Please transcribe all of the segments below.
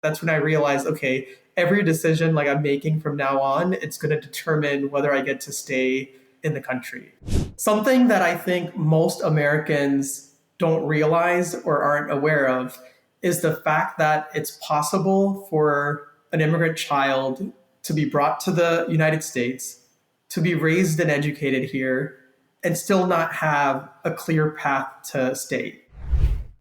That's when I realized, okay, every decision like I'm making from now on, it's going to determine whether I get to stay in the country. Something that I think most Americans don't realize or aren't aware of is the fact that it's possible for an immigrant child to be brought to the United States, to be raised and educated here, and still not have a clear path to stay.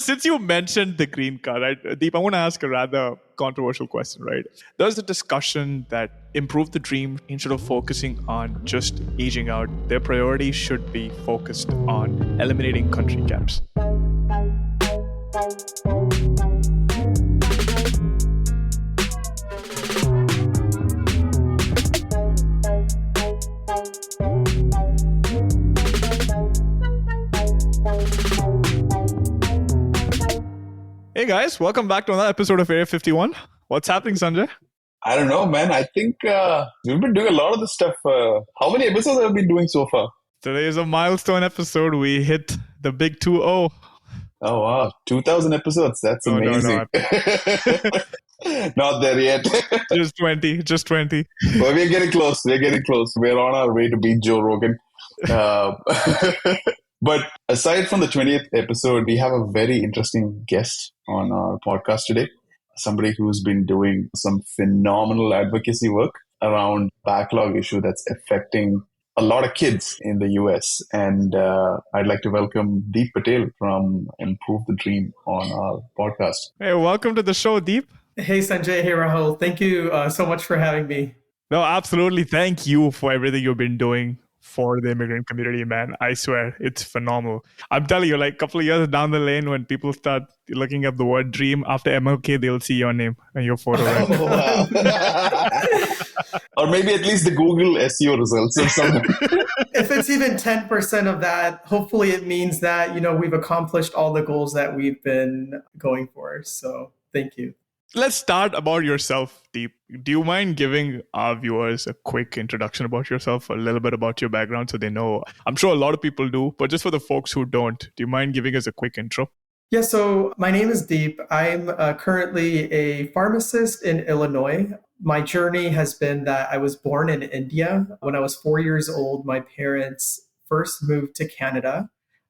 Since you mentioned the green card, right, Deep, I want to ask a rather controversial question, right? There's a discussion that improve the dream instead of focusing on just aging out, their priorities should be focused on eliminating country gaps. Hey guys, welcome back to another episode of Area 51. What's happening, Sanjay? I don't know, man. I think we've been doing a lot of this stuff. How many episodes have we been doing so far? Today is a milestone episode. We hit the big 2-0. Oh, wow. 2,000 episodes. That's amazing. No. Not there yet. Just 20. But we're getting close. We're on our way to beat Joe Rogan. But aside from the 20th episode, we have a very interesting guest on our podcast today. Somebody who's been doing some phenomenal advocacy work around backlog issue that's affecting a lot of kids in the US. And I'd like to welcome Dip Patel from Improve the Dream on our podcast. Hey, welcome to the show, Deep. Hey, Sanjay. Hey, Rahul. Thank you so much for having me. No, absolutely. Thank you for everything you've been doing for the immigrant community, man. I swear, it's phenomenal. I'm telling you, like a couple of years down the lane, when people start looking up the word dream after MLK, they'll see your name and your photo. Right? Oh, wow. Or maybe at least the Google SEO results or something. If it's even 10% of that, hopefully it means that, we've accomplished all the goals that we've been going for. So thank you. Let's start about yourself, Deep. Do you mind giving our viewers a quick introduction about yourself, a little bit about your background so they know? I'm sure a lot of people do, but just for the folks who don't, do you mind giving us a quick intro? Yeah, so my name is Deep. I'm currently a pharmacist in Illinois. My journey has been that I was born in India. When I was 4 years old, my parents first moved to Canada,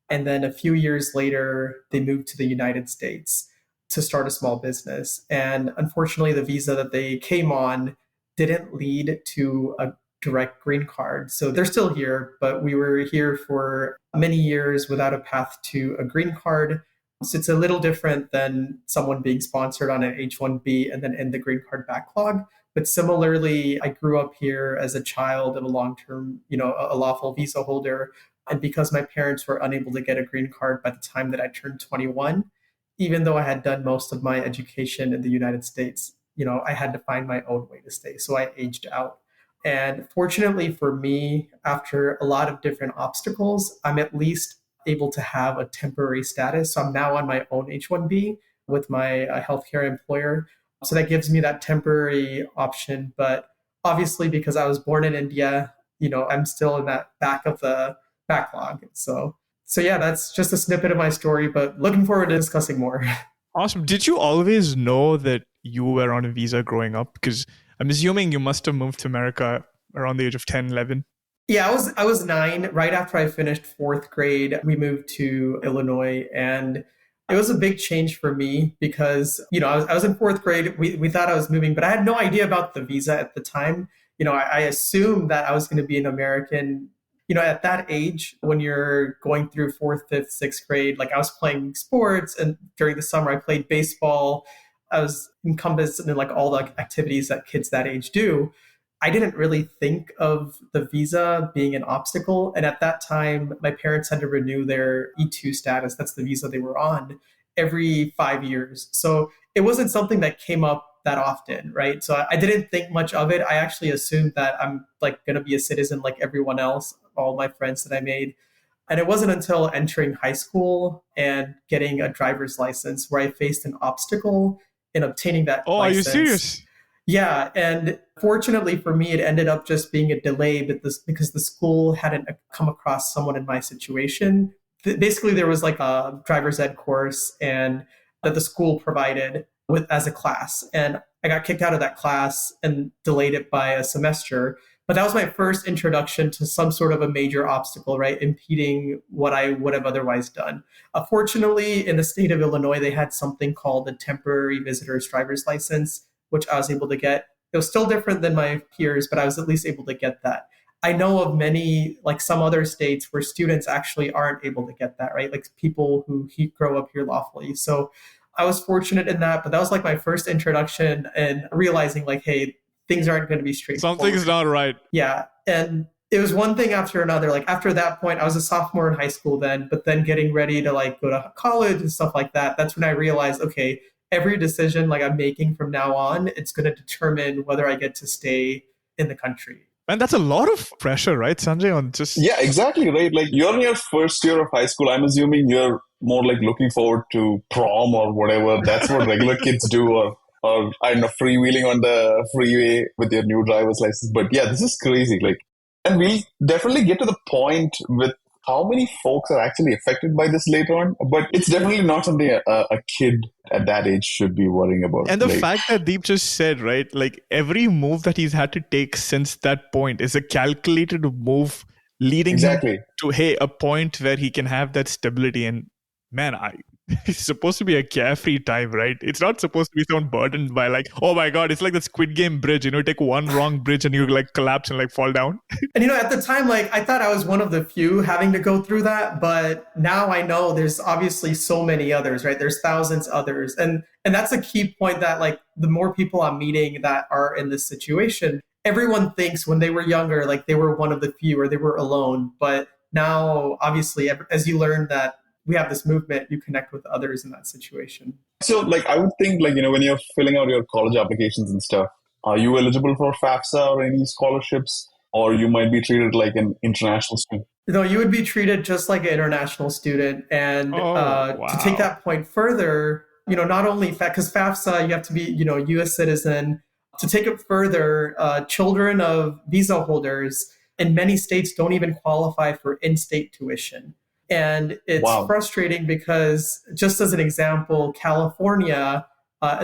and then a few years later, they moved to the United States to start a small business. And unfortunately, the visa that they came on didn't lead to a direct green card. So they're still here, but we were here for many years without a path to a green card. So it's a little different than someone being sponsored on an H-1B and then in the green card backlog. But similarly, I grew up here as a child of a long-term, a lawful visa holder. And because my parents were unable to get a green card by the time that I turned 21, even though I had done most of my education in the United States, I had to find my own way to stay. So I aged out. And fortunately for me, after a lot of different obstacles, I'm at least able to have a temporary status. So I'm now on my own H-1B with my healthcare employer. So that gives me that temporary option. But obviously, because I was born in India, I'm still in that back of the backlog. So yeah, that's just a snippet of my story, but looking forward to discussing more. Awesome. Did you always know that you were on a visa growing up? Because I'm assuming you must have moved to America around the age of 10, 11. Yeah, I was 9. Right after I finished 4th grade, we moved to Illinois, and it was a big change for me because, I was in 4th grade. We thought I was moving, but I had no idea about the visa at the time. I assumed that I was going to be an American. At that age, when you're going through 4th, 5th, 6th grade, like I was playing sports, and during the summer I played baseball. I was encompassed in like all the activities that kids that age do. I didn't really think of the visa being an obstacle. And at that time, my parents had to renew their E2 status. That's the visa they were on every 5 years. So it wasn't something that came up that often, right? So I didn't think much of it. I actually assumed that I'm like going to be a citizen like everyone else, all my friends that I made. And it wasn't until entering high school and getting a driver's license where I faced an obstacle in obtaining that license. Are you serious? Yeah. And fortunately for me, it ended up just being a delay because the school hadn't come across someone in my situation. Basically, there was like a driver's ed course and that the school provided. with as a class. And I got kicked out of that class and delayed it by a semester. But that was my first introduction to some sort of a major obstacle, right? Impeding what I would have otherwise done. Fortunately, in the state of Illinois, they had something called a temporary visitor's driver's license, which I was able to get. It was still different than my peers, but I was at least able to get that. I know of many, like some other states, where students actually aren't able to get that, right? Like people who grow up here lawfully. So I was fortunate in that, but that was like my first introduction and realizing like, hey, things aren't going to be straightforward. Something's not right. Yeah. And it was one thing after another. Like after that point, I was a sophomore in high school then, but then getting ready to like go to college and stuff like that. That's when I realized, okay, every decision like I'm making from now on, it's going to determine whether I get to stay in the country. And that's a lot of pressure, right, Sanjay, on just... Yeah, exactly, right? Like you're in your first year of high school. I'm assuming you're more like looking forward to prom or whatever. That's what regular kids do, or I don't know, freewheeling on the freeway with your new driver's license. But yeah, this is crazy. Like, and we'll definitely get to the point with how many folks are actually affected by this later on. But it's definitely not something a kid at that age should be worrying about. And the fact that Deep just said, right, like every move that he's had to take since that point is a calculated move leading him to, hey, a point where he can have that stability. And man, it's supposed to be a carefree time, right? It's not supposed to be so burdened by like, oh my God, it's like the Squid Game bridge. You take one wrong bridge and you like collapse and like fall down. And at the time, like I thought I was one of the few having to go through that, but now I know there's obviously so many others, right? There's thousands others. And that's a key point, that like the more people I'm meeting that are in this situation, everyone thinks when they were younger, like they were one of the few or they were alone. But now, obviously, as you learn that we have this movement, you connect with others in that situation. So like, I would think like, when you're filling out your college applications and stuff, are you eligible for FAFSA or any scholarships, or you might be treated like an international student? No, you would be treated just like an international student. And to take that point further, not only because FAFSA, you have to be, U.S. citizen. To take it further, children of visa holders in many states don't even qualify for in-state tuition. And it's frustrating because, just as an example, California,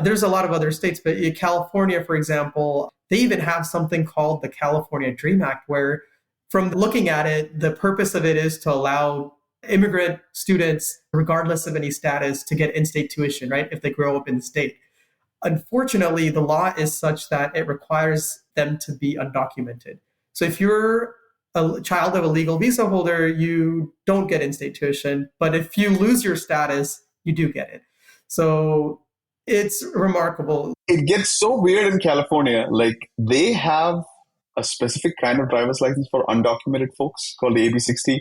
there's a lot of other states, but in California, for example, they even have something called the California Dream Act, where from looking at it, the purpose of it is to allow immigrant students, regardless of any status, to get in-state tuition, right? If they grow up in the state. Unfortunately, the law is such that it requires them to be undocumented. So if you're a child of a legal visa holder, you don't get in-state tuition. But if you lose your status, you do get it. So it's remarkable. It gets so weird in California. Like they have a specific kind of driver's license for undocumented folks called the AB60.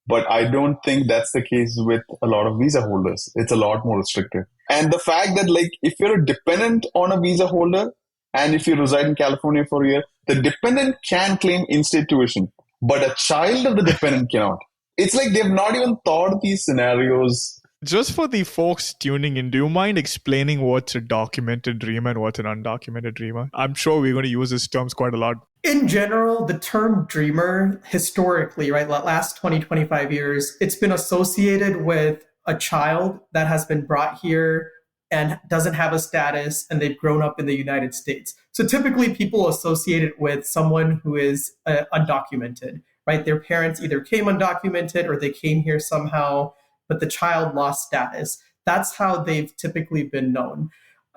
But I don't think that's the case with a lot of visa holders. It's a lot more restricted. And the fact that like if you're a dependent on a visa holder and if you reside in California for a year, the dependent can claim in-state tuition, but a child of the dependent cannot. It's like they've not even thought of these scenarios. Just for the folks tuning in, do you mind explaining what's a documented dreamer and what's an undocumented dreamer? I'm sure we're going to use these terms quite a lot. In general, the term dreamer, historically, right, last 20, 25 years, it's been associated with a child that has been brought here and doesn't have a status, and they've grown up in the United States. So typically people associate it with someone who is undocumented, right? Their parents either came undocumented or they came here somehow, but the child lost status. That's how they've typically been known.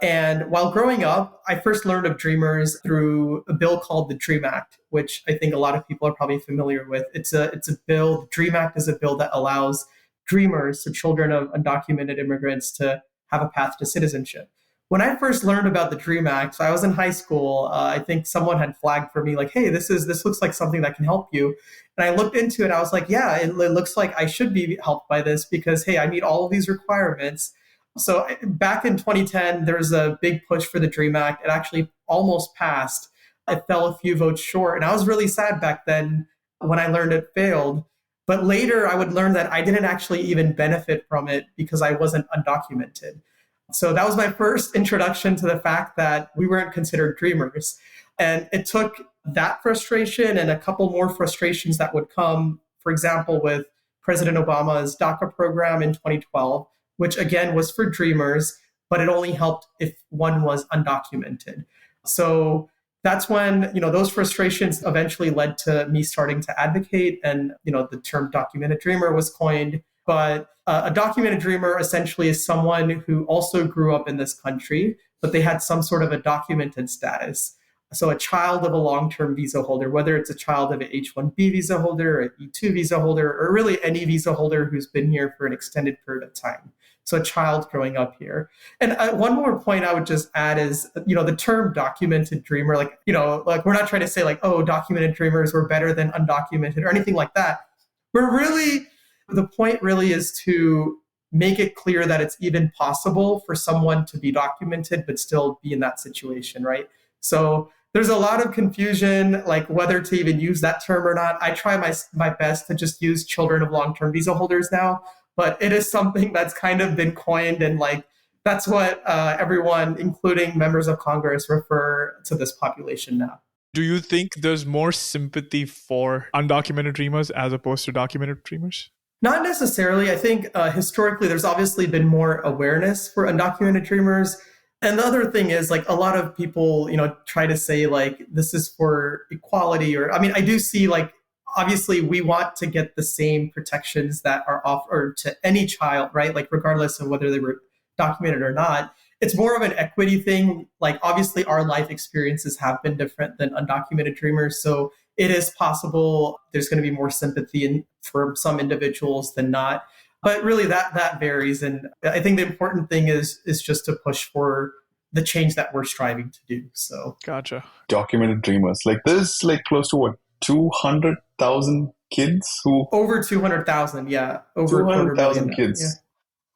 And while growing up, I first learned of dreamers through a bill called the Dream Act, which I think a lot of people are probably familiar with. It's a bill. The Dream Act is a bill that allows dreamers, so children of undocumented immigrants, to have a path to citizenship. When I first learned about the Dream Act, so I was in high school. I think someone had flagged for me like, hey, this looks like something that can help you. And I looked into it. I was like, yeah, it looks like I should be helped by this because, hey, I meet all of these requirements. So back in 2010, there was a big push for the Dream Act. It actually almost passed. It fell a few votes short. And I was really sad back then when I learned it failed. But later I would learn that I didn't actually even benefit from it because I wasn't undocumented. So that was my first introduction to the fact that we weren't considered dreamers. And it took that frustration and a couple more frustrations that would come, for example, with President Obama's DACA program in 2012, which again was for dreamers. but it only helped if one was undocumented. So that's when, those frustrations eventually led to me starting to advocate, and, the term documented dreamer was coined. But a documented dreamer essentially is someone who also grew up in this country, but they had some sort of a documented status. So a child of a long-term visa holder, whether it's a child of an H-1B visa holder, or an E-2 visa holder, or really any visa holder who's been here for an extended period of time. So a child growing up here. And one more point I would just add is, the term documented dreamer, like we're not trying to say like, oh, documented dreamers were better than undocumented or anything like that. The point really is to make it clear that it's even possible for someone to be documented but still be in that situation, right? So there's a lot of confusion, like whether to even use that term or not. I try my best to just use children of long-term visa holders now, but it is something that's kind of been coined, and like that's what everyone, including members of Congress, refer to this population now. Do you think there's more sympathy for undocumented dreamers as opposed to documented dreamers? Not necessarily. I think historically, there's obviously been more awareness for undocumented dreamers. And the other thing is, like, a lot of people, try to say like this is for equality, or I do see, like, obviously we want to get the same protections that are offered to any child, right? Like regardless of whether they were documented or not. It's more of an equity thing. Like obviously our life experiences have been different than undocumented dreamers. So it is possible there's going to be more sympathy for some individuals than not. But really that varies. And I think the important thing is just to push for the change that we're striving to do. So gotcha. Documented dreamers. Like there's like close to what, 200,000 kids who... Over 200,000, yeah. Over 200,000 kids. Yeah.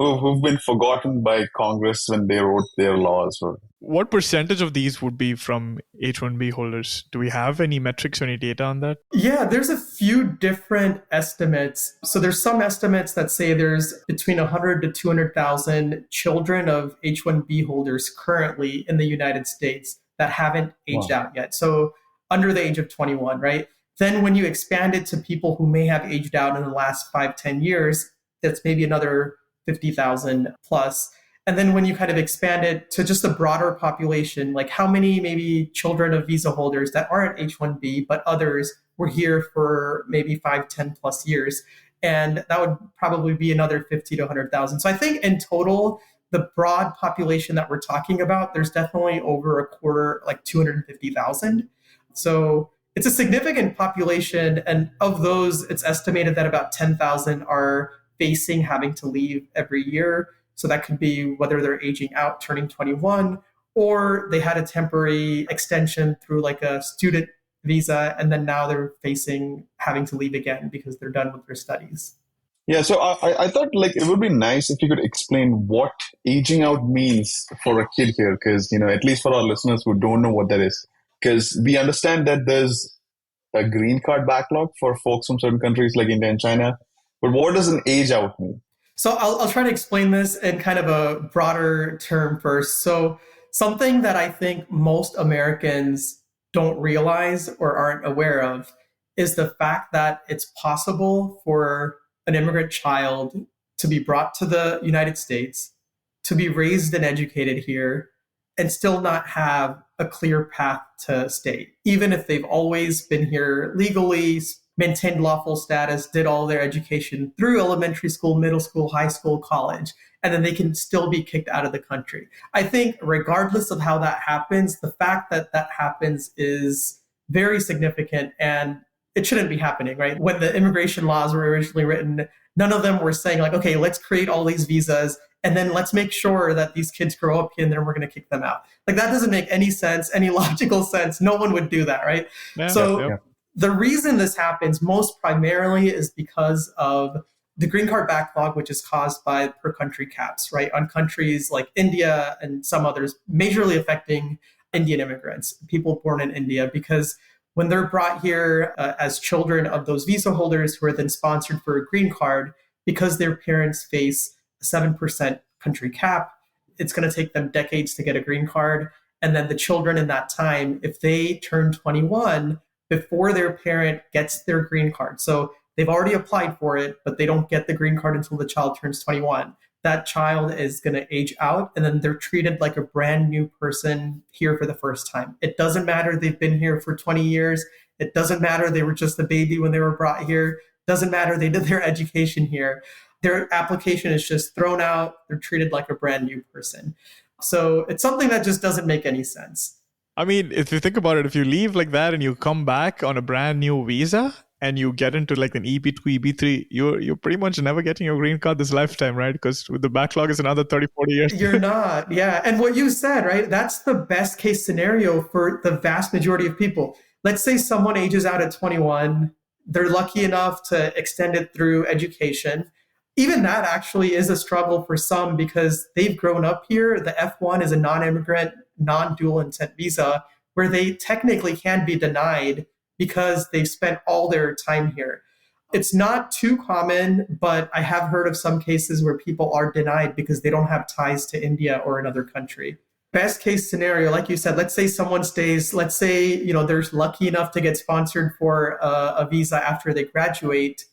Who've been forgotten by Congress when they wrote their laws. What percentage of these would be from H-1B holders? Do we have any metrics or any data on that? Yeah, there's a few different estimates. So there's some estimates that say there's between 100 to 200,000 children of H-1B holders currently in the United States that haven't aged out yet. So under the age of 21, right? Then when you expand it to people who may have aged out in the last 5-10 years, that's maybe another 50,000 plus. And then when you kind of expand it to just a broader population, like how many maybe children of visa holders that aren't H-1B, but others were here for maybe 5-10 plus years. And that would probably be another 50 to 100,000. So I think in total, the broad population that we're talking about, there's definitely over a quarter, like 250,000. So it's a significant population. And of those, it's estimated that about 10,000 are facing having to leave every year. So that could be whether they're aging out, turning 21, or they had a temporary extension through like a student visa, and then now they're facing having to leave again because they're done with their studies. Yeah, so I thought like it would be nice if you could explain what aging out means for a kid here, because, at least for our listeners who don't know what that is, because we understand that there's a green card backlog for folks from certain countries like India and China. But what does an age out mean? So I'll try to explain this in kind of a broader term first. So something that I think most Americans don't realize or aren't aware of is the fact that it's possible for an immigrant child to be brought to the United States, to be raised and educated here, and still not have a clear path to stay, even if they've always been here legally, maintained lawful status, did all their education through elementary school, middle school, high school, college, and then they can still be kicked out of the country. I think regardless of how that happens, the fact that that happens is very significant, and it shouldn't be happening, right? When the immigration laws were originally written, none of them were saying like, okay, let's create all these visas and then let's make sure that these kids grow up here and then we're going to kick them out. Like that doesn't make any sense, any logical sense. No one would do that, right? Yeah. The reason this happens most primarily is because of the green card backlog, which is caused by per country caps, right? On countries like India and some others, majorly affecting Indian immigrants, people born in India, because when they're brought here as children of those visa holders who are then sponsored for a green card, because their parents face a 7% country cap, it's going to take them decades to get a green card. And then the children in that time, if they turn 21, before their parent gets their green card. So they've already applied for it, but they don't get the green card until the child turns 21. that child is going to age out and then they're treated like a brand new person here for the first time. It doesn't matter they've been here for 20 years. It doesn't matter they were just a baby when they were brought here. It doesn't matter they did their education here. Their application is just thrown out. They're treated like a brand new person. So it's something that just doesn't make any sense. I mean, if you think about it, if you leave like that and you come back on a brand new visa and you get into like an EB2, EB3, you're pretty much never getting your green card this lifetime, right? Because with the backlog is another 30, 40 years. You're not. Yeah. And what you said, right? That's the best case scenario for the vast majority of people. Let's say someone ages out at 21. They're lucky enough to extend it through education. Even that actually is a struggle for some because they've grown up here. The F1 is a non-immigrant, non-dual intent visa where they technically can be denied because they've spent all their time here. It's not too common, but I have heard of some cases where people are denied because they don't have ties to India or another country. Best case scenario, like you said, let's say someone stays, let's say, they're lucky enough to get sponsored for a visa after they graduate.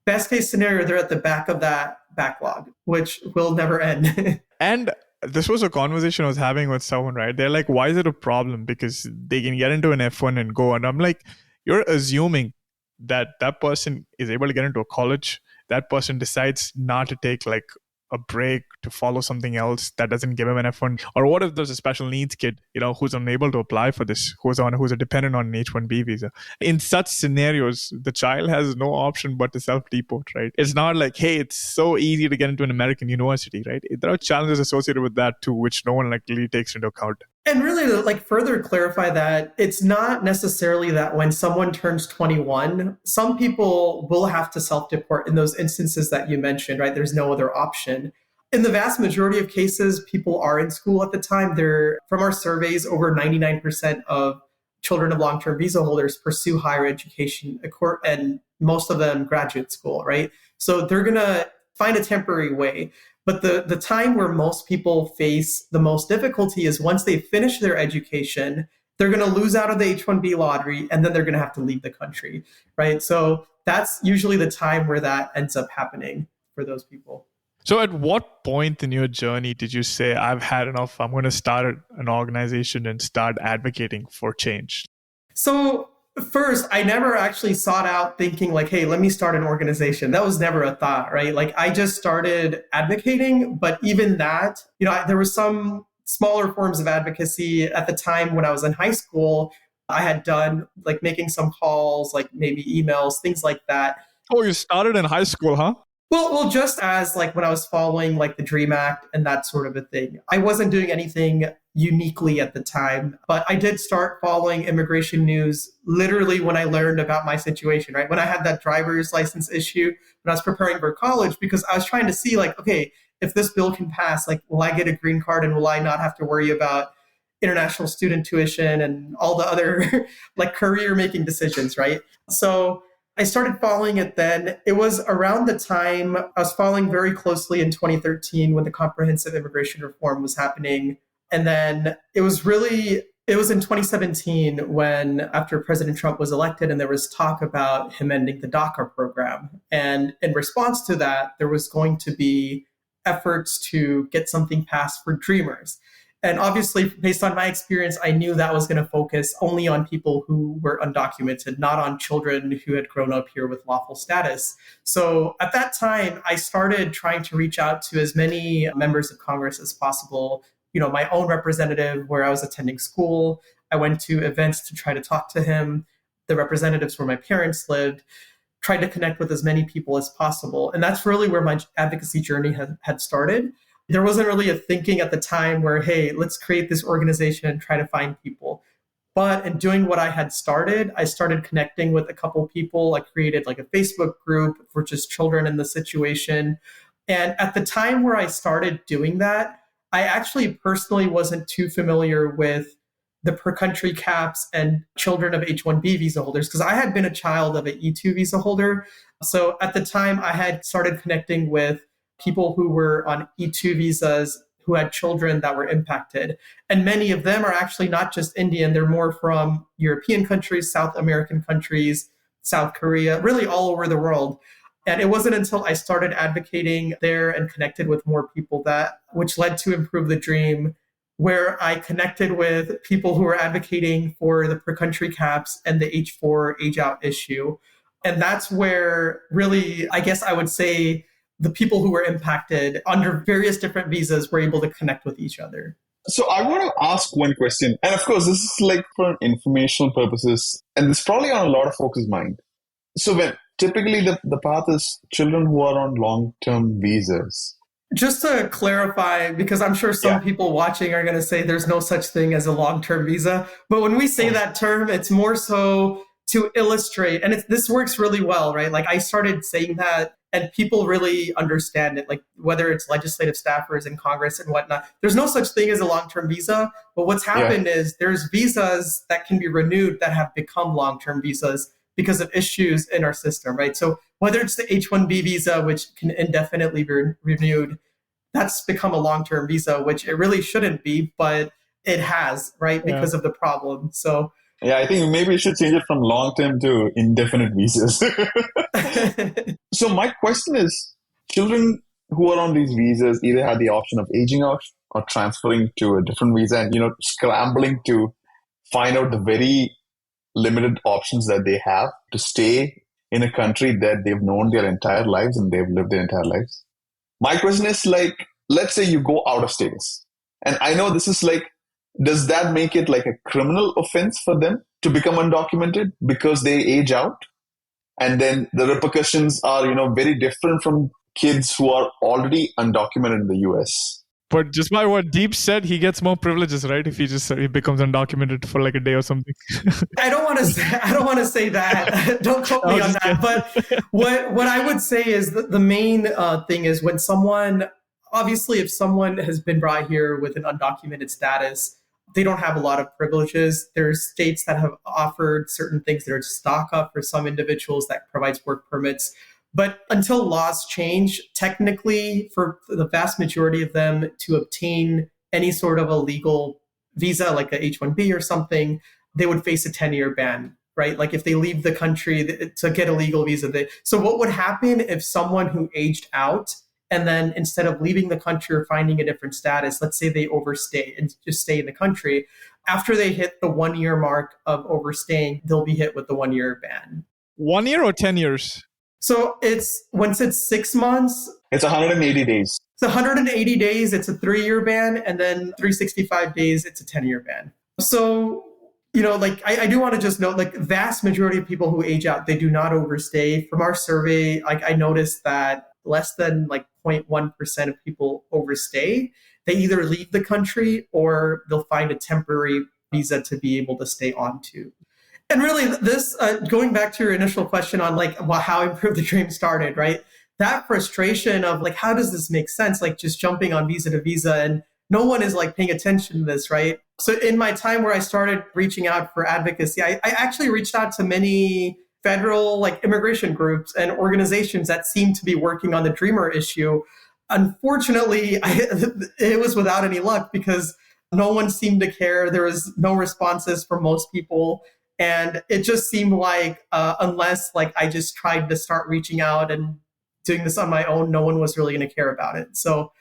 Best case scenario, they're at the back of that backlog, which will never end. And this was a conversation I was having with someone, right? They're like, why is it a problem? Because they can get into an F1 and go. And I'm like, you're assuming that that person is able to get into a college. That person decides not to take like a break to follow something else that doesn't give him an F1. Or what if there's a special needs kid, who's unable to apply for this, who's a dependent on an H-1B visa. In such scenarios, the child has no option but to self-deport, right? It's not like, hey, it's so easy to get into an American university, right? There are challenges associated with that too, which no one like really takes into account. And really, like further clarify that it's not necessarily that when someone turns 21, some people will have to self-deport in those instances that you mentioned, right? There's no other option. In the vast majority of cases, people are in school at the time. From our surveys, over 99% of children of long-term visa holders pursue higher education, and most of them graduate school, right? So they're going to find a temporary way. But the time where most people face the most difficulty is once they finish their education, they're going to lose out of the H-1B lottery, and then they're going to have to leave the country, right? So that's usually the time where that ends up happening for those people. So at what point in your journey did you say, I've had enough, I'm going to start an organization and start advocating for change? So first, I never actually sought out thinking like, hey, let me start an organization. That was never a thought, right? Like I just started advocating, but even that, there was some smaller forms of advocacy at the time when I was in high school. I had done like making some calls, like maybe emails, things like that. Oh, you started in high school, huh? Well, just as like when I was following like the DREAM Act and that sort of a thing. I wasn't doing anything uniquely at the time, but I did start following immigration news literally when I learned about my situation, right? When I had that driver's license issue, when I was preparing for college, because I was trying to see like, okay, if this bill can pass, like, will I get a green card and will I not have to worry about international student tuition and all the other like career making decisions, right? So I started following it then. It was around the time I was following very closely in 2013 when the comprehensive immigration reform was happening. And then it was in 2017 when after President Trump was elected and there was talk about him ending the DACA program. And in response to that, there was going to be efforts to get something passed for Dreamers. And obviously, based on my experience, I knew that was going to focus only on people who were undocumented, not on children who had grown up here with lawful status. So at that time, I started trying to reach out to as many members of Congress as possible. My own representative where I was attending school. I went to events to try to talk to him. The representatives where my parents lived, tried to connect with as many people as possible. And that's really where my advocacy journey had started. There wasn't really a thinking at the time where, hey, let's create this organization and try to find people. But in doing what I had started, I started connecting with a couple people. I created like a Facebook group for just children in the situation. And at the time where I started doing that, I actually personally wasn't too familiar with the per country caps and children of H-1B visa holders because I had been a child of an E-2 visa holder. So at the time, I had started connecting with people who were on E-2 visas who had children that were impacted. And many of them are actually not just Indian, they're more from European countries, South American countries, South Korea, really all over the world. And it wasn't until I started advocating there and connected with more people which led to Improve the Dream, where I connected with people who were advocating for the per country caps and the H4 age out issue. And that's where really, I guess I would say, the people who were impacted under various different visas were able to connect with each other. So I want to ask one question. And of course, this is like for informational purposes. And it's probably on a lot of folks' mind. So when typically the path is children who are on long-term visas. Just to clarify, because I'm sure some people watching are going to say there's no such thing as a long-term visa. But when we say that term, it's more so to illustrate, and this works really well, right? Like I started saying that and people really understand it, like whether it's legislative staffers in Congress and whatnot. There's no such thing as a long-term visa. But what's happened is there's visas that can be renewed that have become long-term visas because of issues in our system, right? So whether it's the H-1B visa, which can indefinitely be renewed, that's become a long-term visa, which it really shouldn't be, but it has, right? Because of the problem. So yeah, I think maybe we should change it from long-term to indefinite visas. So my question is, children who are on these visas either have the option of aging out or transferring to a different visa and, scrambling to find out the very limited options that they have to stay in a country that they've known their entire lives and they've lived their entire lives. My question is let's say you go out of status. And I know this is does that make it like a criminal offense for them to become undocumented because they age out? And then the repercussions are, very different from kids who are already undocumented in the US. But just by what Deep said, he gets more privileges, right? If he becomes undocumented for like a day or something. I don't want to say that. Don't quote me on that. But what I would say is that the main thing is when obviously, if someone has been brought here with an undocumented status, they don't have a lot of privileges. There's states that have offered certain things that are stock up for some individuals that provides work permits. But until laws change, technically, for the vast majority of them to obtain any sort of a legal visa, like a H-1B or something, they would face a 10-year ban, right? Like if they leave the country to get a legal visa. So what would happen if someone who aged out and then instead of leaving the country or finding a different status, let's say they overstay and just stay in the country, after they hit the 1-year mark of overstaying, they'll be hit with the 1-year ban. 1 year or 10 years? So once it's 6 months. It's 180 days. It's 180 days. It's a 3-year ban. And then 365 days, it's a 10-year ban. So, I do want to just note, vast majority of people who age out, they do not overstay. From our survey, I noticed that less than 0.1% of people overstay. They either leave the country or they'll find a temporary visa to be able to stay on to. And really, this, going back to your initial question on how Improve the Dream started, right? That frustration of how does this make sense? Just jumping on visa to visa and no one is paying attention to this, right? So in my time where I started reaching out for advocacy, I actually reached out to many federal immigration groups and organizations that seem to be working on the Dreamer issue. Unfortunately, it was without any luck because no one seemed to care. There was no responses from most people. And it just seemed unless I just tried to start reaching out and doing this on my own, no one was really going to care about it. So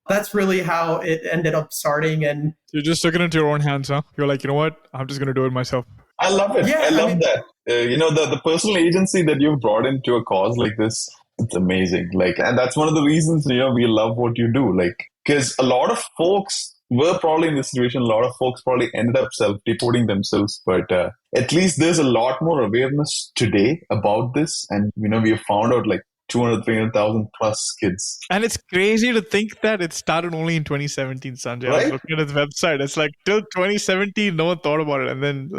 that's really how it ended up starting. And you just took it into your own hands, huh? You're like, you know what? I'm just going to do it myself. I love it. Yeah, I love that. The personal agency that you've brought into a cause like this, it's amazing. And that's one of the reasons, we love what you do. Because a lot of folks were probably in this situation. A lot of folks probably ended up self-deporting themselves. But at least there's a lot more awareness today about this. And, we have found out 200, 300,000 plus kids. And it's crazy to think that it started only in 2017, Sanjay. Right? I was looking at his website. It's till 2017, no one thought about it. And then,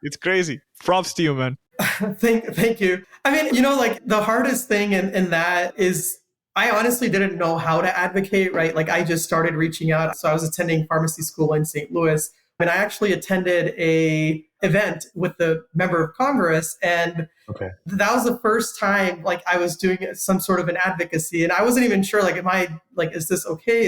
it's crazy. Props to you, man. Thank you. I mean, the hardest thing in that is I honestly didn't know how to advocate, right? I just started reaching out. So I was attending pharmacy school in St. Louis. And I actually attended a event with the member of Congress. And that was the first time I was doing some sort of an advocacy. And I wasn't even sure, is this okay?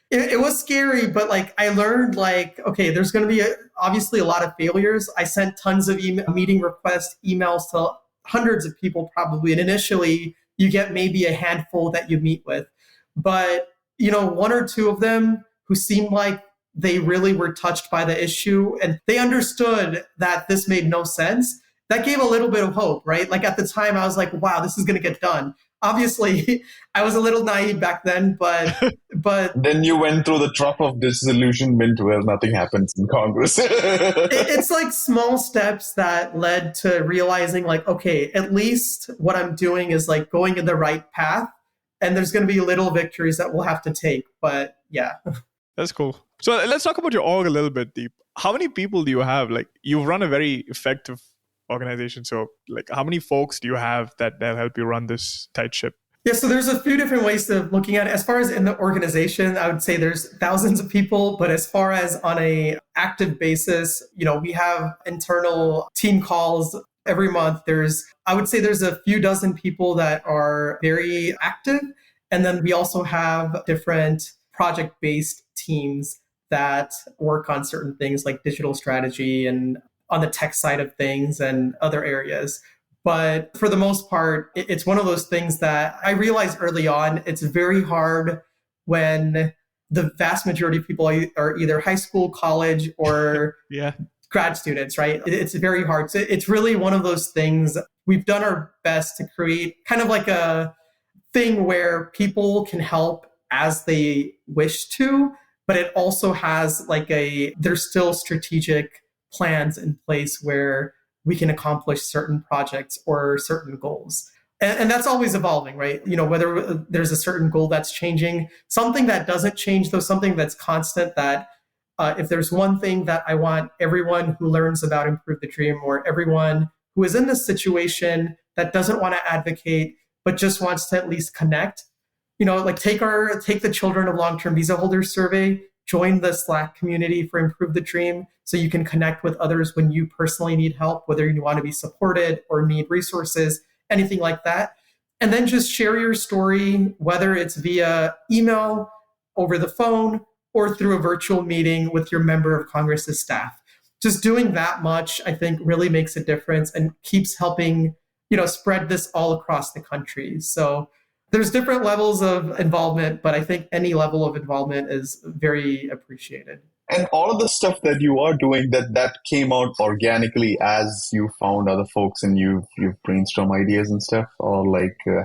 It was scary, but I learned okay, there's going to be obviously a lot of failures. I sent tons of meeting requests, emails to hundreds of people probably. And initially, you get maybe a handful that you meet with. But, one or two of them who seemed like they really were touched by the issue and they understood that this made no sense, that gave a little bit of hope, right? Like at the time, I was like, wow, this is going to get done. Obviously, I was a little naive back then, but Then you went through the trough of disillusionment where nothing happens in Congress. it's like small steps that led to realizing like, okay, at least what I'm doing is like going in the right path. And there's going to be little victories that we'll have to take. But yeah. That's cool. So let's talk about your org a little bit, Deep. How many people do you have? Like, you've run a very effective organization. So like, how many folks do you have that help you run this tight ship? Yeah, so there's a few different ways of looking at it. As far as in the organization, I would say there's thousands of people, but as far as on a active basis, we have internal team calls every month. I would say there's a few dozen people that are very active. And then we also have different project-based teams that work on certain things like digital strategy and on the tech side of things and other areas. But for the most part, it's one of those things that I realized early on, it's very hard when the vast majority of people are either high school, college, or yeah, grad students, right? It's very hard. So it's really one of those things. We've done our best to create kind of like a thing where people can help as they wish to, but it also has there's still strategic plans in place where we can accomplish certain projects or certain goals. And that's always evolving, right? Whether there's a certain goal that's changing, something that doesn't change, though, something that's constant, that if there's one thing that I want everyone who learns about Improve the Dream, or everyone who is in this situation that doesn't want to advocate, but just wants to at least connect, take the Children of Long-Term Visa Holders survey, join the Slack community for Improve the Dream so you can connect with others when you personally need help, whether you want to be supported or need resources, anything like that. And then just share your story, whether it's via email, over the phone, or through a virtual meeting with your member of Congress's staff. Just doing that much, I think, really makes a difference and keeps helping, spread this all across the country. So there's different levels of involvement, but I think any level of involvement is very appreciated. And all of the stuff that you are doing, that came out organically as you found other folks and you've brainstormed ideas and stuff, or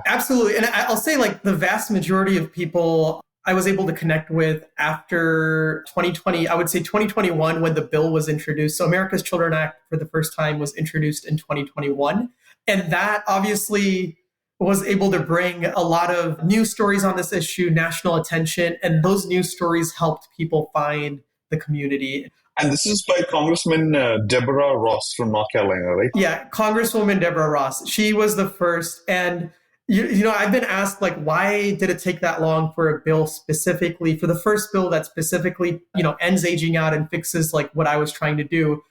Absolutely. And I'll say the vast majority of people I was able to connect with after 2020, I would say 2021, when the bill was introduced. So America's Children Act for the first time was introduced in 2021. And that obviously was able to bring a lot of news stories on this issue, national attention, and those news stories helped people find the community. And this is by Congressman Deborah Ross from North Carolina, right? Yeah, Congresswoman Deborah Ross. She was the first. And, I've been asked, why did it take that long for a bill specifically, for the first bill that specifically, ends aging out and fixes what I was trying to do.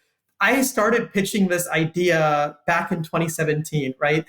I started pitching this idea back in 2017, right?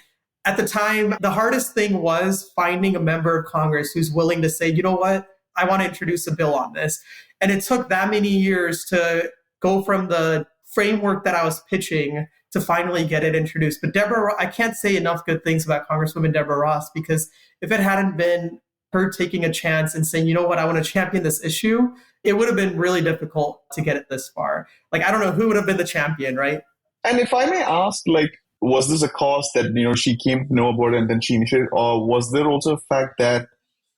At the time, the hardest thing was finding a member of Congress who's willing to say, you know what, I want to introduce a bill on this. And it took that many years to go from the framework that I was pitching to finally get it introduced. But I can't say enough good things about Congresswoman Deborah Ross, because if it hadn't been her taking a chance and saying, you know what, I want to champion this issue, it would have been really difficult to get it this far. I don't know who would have been the champion, right? And if I may ask, was this a cause that, she came to know about it and then she initiated, or was there also a fact that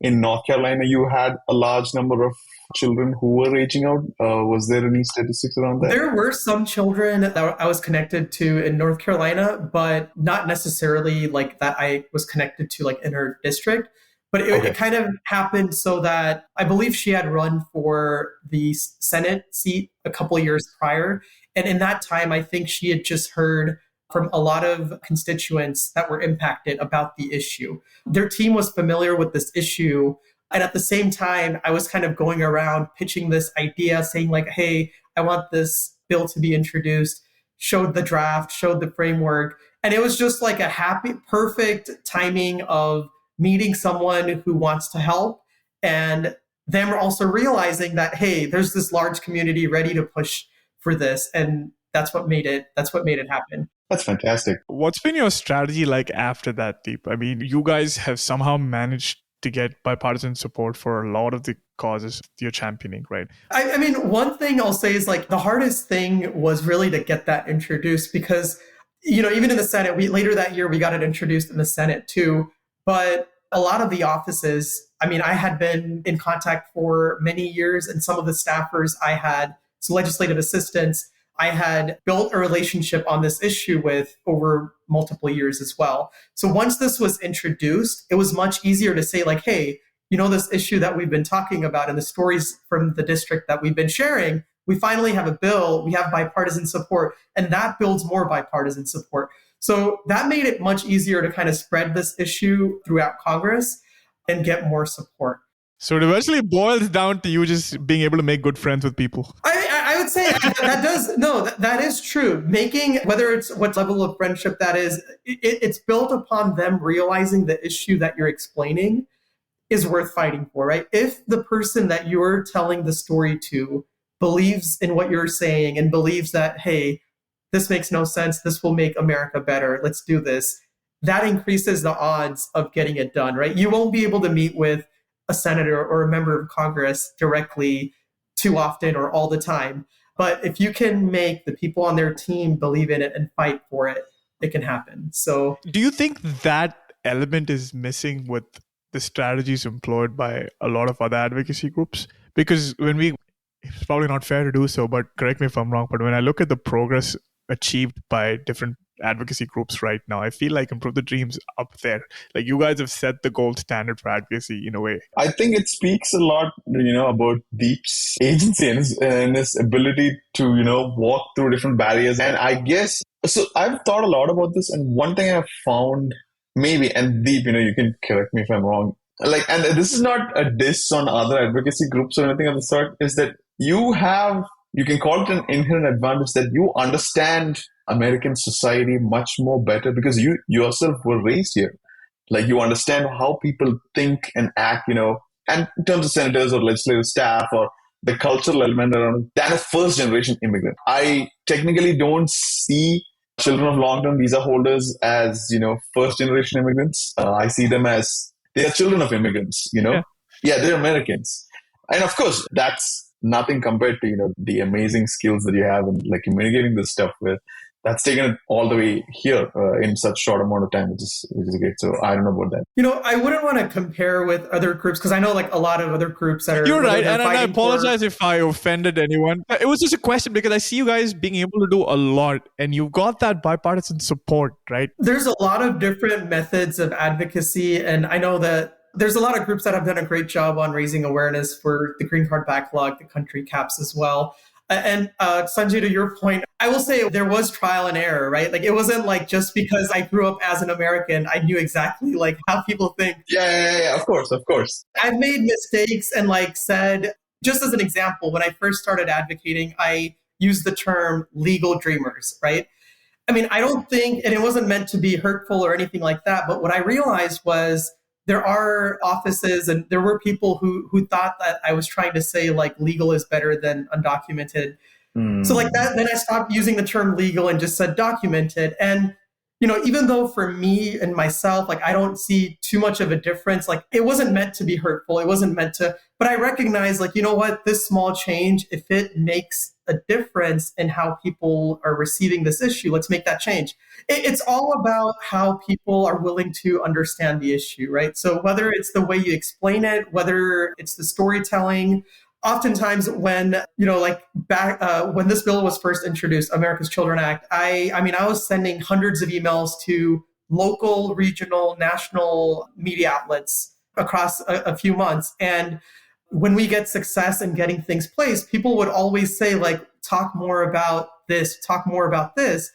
in North Carolina, you had a large number of children who were aging out? Was there any statistics around that? There were some children that I was connected to in North Carolina, but not necessarily that I was connected to in her district. But it kind of happened so that I believe she had run for the Senate seat a couple of years prior. And in that time, I think she had just heard from a lot of constituents that were impacted about the issue. Their team was familiar with this issue. And at the same time, I was kind of going around pitching this idea, saying hey, I want this bill to be introduced, showed the draft, showed the framework. And it was just a happy, perfect timing of meeting someone who wants to help, and them also realizing that, hey, there's this large community ready to push for this. And That's what made it happen. That's fantastic. What's been your strategy like after that, Deep? I mean, you guys have somehow managed to get bipartisan support for a lot of the causes you're championing, right? I mean, one thing I'll say is like the hardest thing was really to get that introduced because, even in the Senate, later that year, we got it introduced in the Senate too. But a lot of the offices, I mean, I had been in contact for many years, and some of the staffers I had, so legislative assistants, I had built a relationship on this issue with over multiple years as well. So once this was introduced, it was much easier to say, like, hey, this issue that we've been talking about and the stories from the district that we've been sharing, we finally have a bill, we have bipartisan support, and that builds more bipartisan support. So that made it much easier to kind of spread this issue throughout Congress and get more support. So it eventually boils down to you just being able to make good friends with people. I would say that is true. Making, whether it's what level of friendship that is, it's built upon them realizing the issue that you're explaining is worth fighting for, right? If the person that you're telling the story to believes in what you're saying and believes that, hey, this makes no sense, this will make America better, let's do this, that increases the odds of getting it done, right? You won't be able to meet with a senator or a member of Congress directly too often or all the time. But if you can make the people on their team believe in it and fight for it, it can happen. So do you think that element is missing with the strategies employed by a lot of other advocacy groups? Because it's probably not fair to do so, but correct me if I'm wrong, but when I look at the progress achieved by different advocacy groups right now, I feel like Improve the Dream's up there. Like, you guys have set the gold standard for advocacy in a way. I think it speaks a lot, about Deep's agency and his ability to, walk through different barriers. And I guess, so I've thought a lot about this. And one thing I've found, maybe, and Deep, you can correct me if I'm wrong, and this is not a diss on other advocacy groups or anything of the sort, is that you can call it an inherent advantage that you understand American society much more better because you yourself were raised here. Like, you understand how people think and act, and in terms of senators or legislative staff or the cultural element around than a first generation immigrant. I technically don't see children of long-term visa holders as, first generation immigrants. I see them as they are children of immigrants, Yeah, they're Americans. And of course, that's nothing compared to, the amazing skills that you have in like communicating this stuff with. That's taken it all the way here in such short amount of time, which is great. So I don't know about that. I wouldn't want to compare with other groups because I know like a lot of other groups that are. You're right, and I apologize if I offended anyone. It was just a question because I see you guys being able to do a lot, and you've got that bipartisan support, right? There's a lot of different methods of advocacy, and I know that there's a lot of groups that have done a great job on raising awareness for the green card backlog, the country caps as well. And Sanjay, to your point, I will say there was trial and error, right? Like, it wasn't like just because I grew up as an American, I knew exactly like how people think. Yeah. Of course. I've made mistakes and like said, just as an example, when I first started advocating, I used the term legal dreamers, right? I mean, I don't think, and it wasn't meant to be hurtful or anything like that, but what I realized was there are offices and there were people who thought that I was trying to say like legal is better than undocumented. So like that, then I stopped using the term legal and just said documented. And, even though for me and myself, like I don't see too much of a difference, like it wasn't meant to be hurtful. It wasn't meant to, but I recognize like, this small change, if it makes a difference in how people are receiving this issue, let's make that change. It's all about how people are willing to understand the issue, right? So whether it's the way you explain it, whether it's the storytelling, oftentimes when, when this bill was first introduced, America's Children Act, I was sending hundreds of emails to local, regional, national media outlets across a few months. And when we get success in getting things placed, people would always say, like, talk more about this, talk more about this.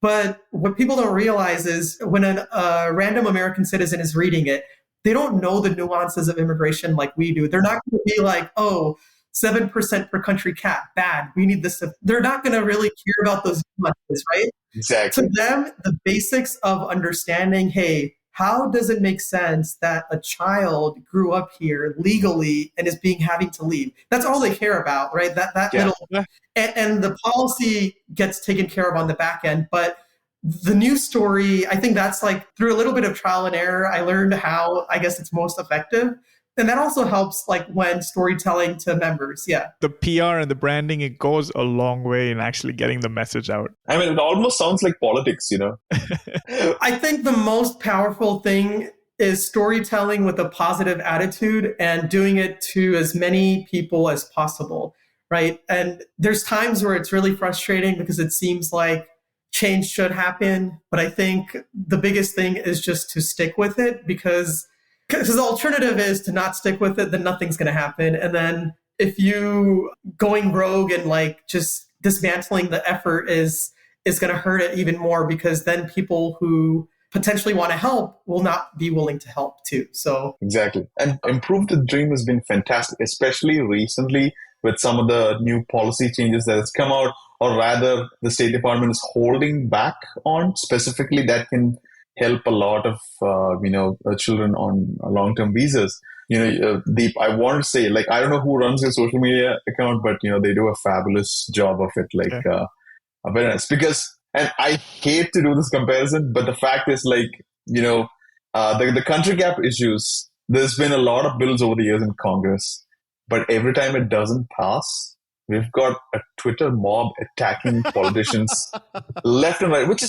But what people don't realize is when a random American citizen is reading it, they don't know the nuances of immigration like we do. They're not going to be like, oh, 7% per country cap, bad, we need this. They're not going to really care about those nuances, right? Exactly. To them, the basics of understanding, hey, how does it make sense that a child grew up here legally and is being having to leave? That's all they care about, right? That Yeah. little, and the policy gets taken care of on the back end. But the news story, I think that's like through a little bit of trial and error, I learned how I guess it's most effective. And that also helps like when storytelling to members. Yeah. The PR and the branding, it goes a long way in actually getting the message out. I mean, it almost sounds like politics, I think the most powerful thing is storytelling with a positive attitude and doing it to as many people as possible, right? And there's times where it's really frustrating because it seems like change should happen. But I think the biggest thing is just to stick with it because the alternative is to not stick with it, then nothing's going to happen. And then if you going rogue and like just dismantling the effort is going to hurt it even more because then people who potentially want to help will not be willing to help too. So exactly. And Improve the Dream has been fantastic, especially recently with some of the new policy changes that has come out, or rather the State Department is holding back on specifically that can help a lot of children on long-term visas. Deep, I want to say, like, I don't know who runs your social media account, but they do a fabulous job of it. Like, very nice. Because, and I hate to do this comparison, but the fact is, like, the country gap issues. There's been a lot of bills over the years in Congress, but every time it doesn't pass, we've got a Twitter mob attacking politicians left and right, which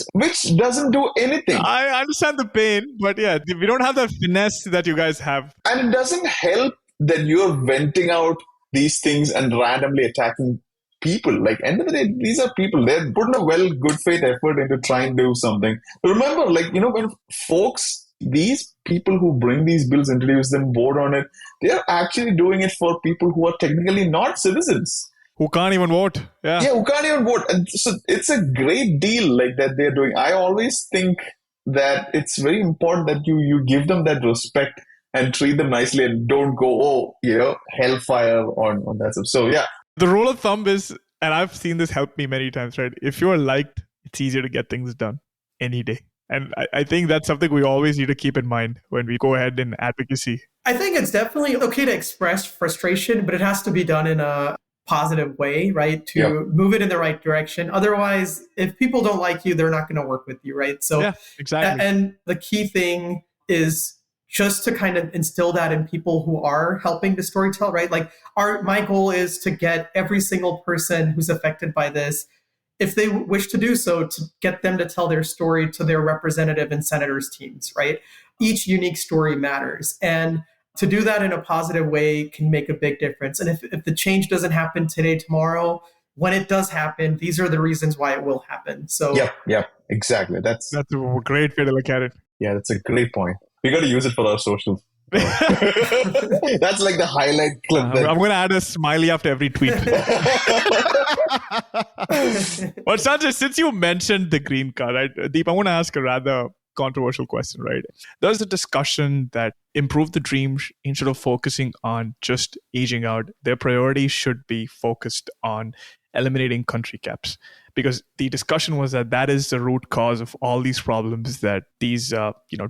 doesn't do anything. I understand the pain, but yeah, we don't have the finesse that you guys have. And it doesn't help that you're venting out these things and randomly attacking people. Like, end of the day, these are people. They're putting a good faith effort into trying to do something. Remember, like, when folks, these people who bring these bills, introduce them, vote on it, they're actually doing it for people who are technically not citizens. Who can't even vote. Yeah, who can't even vote. And so it's a great deal like that they're doing. I always think that it's very important that you give them that respect and treat them nicely and don't go, hellfire on that stuff. So, yeah. The rule of thumb is, and I've seen this help me many times, right? If you are liked, it's easier to get things done any day. And I think that's something we always need to keep in mind when we go ahead in advocacy. I think it's definitely okay to express frustration, but it has to be done in a positive way, right? To move it in the right direction. Otherwise, if people don't like you, they're not going to work with you, right? So, yeah, exactly. And the key thing is just to kind of instill that in people who are helping to storytell, right? Like my goal is to get every single person who's affected by this, if they wish to do so, to get them to tell their story to their representative and senators teams, right? Each unique story matters. And to do that in a positive way can make a big difference. And if the change doesn't happen today, tomorrow, when it does happen, these are the reasons why it will happen. So Yep, exactly. That's a great way to look at it. Yeah, that's a great point. We got to use it for our socials. That's like the highlight clip. I'm going to add a smiley after every tweet. But Sanjay, since you mentioned the green card, right? Deep, I want to ask a rather controversial question, right? There's a discussion that Improve the Dream, instead of focusing on just aging out, their priorities should be focused on eliminating country caps. Because the discussion was that is the root cause of all these problems that these